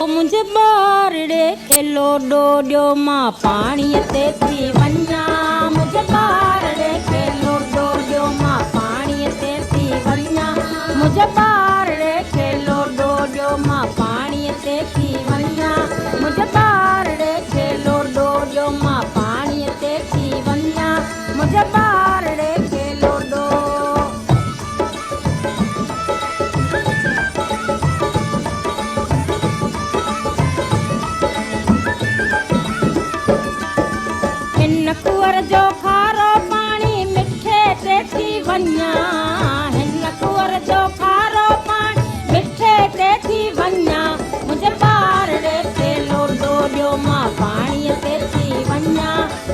मुझे बारड़े खेलो डोडियो मां पानी ते थी वन्या मुझे बारड़े खेलो डोडियो मां पानी ते थी वन्या मुझे बारड़े खेलो डोडियो मां पानी ते थी वन्या मुझे बारड़े खेलो डोडियो मां पानी ते थी वन्या मुझे बारड़े खेलो डो कुंवर जो खारो पानी मिठे ते थी वन्या हिन कुंवर जो खारो पानी मिठे ते थी वन्या मुझे बारड़े खेलो डोडियो मां पानी ते थी वन्या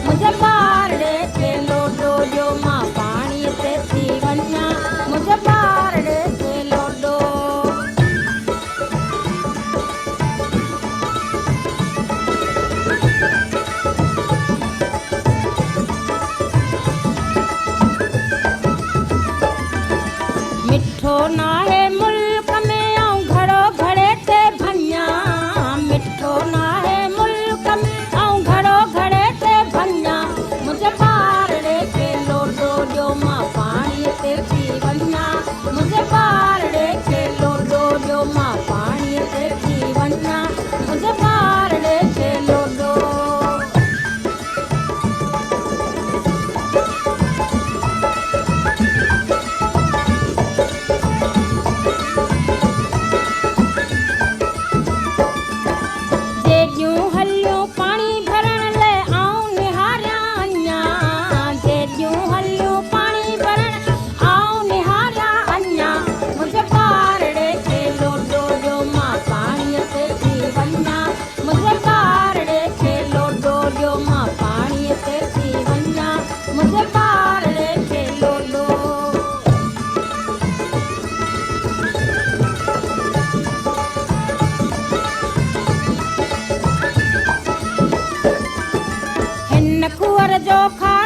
मुझे बारड़े खेलो डोडियो मां पानी ते थी वन्या मुझे बारड़े खेलो डो मिठो नाहे मुल्क में आऊं घड़ो घड़े ते भन्या मिठो नाहे मुल्क में आऊं घड़ो घड़े ते भन्या मुझे बारड़े खेलो डोडियो मां पानी ते थी वन्या मुझे बारड़े खेलो डोडियो मां पानी ते थी वन्या मुझे बारड़े खेलो डो कुंवर जो खा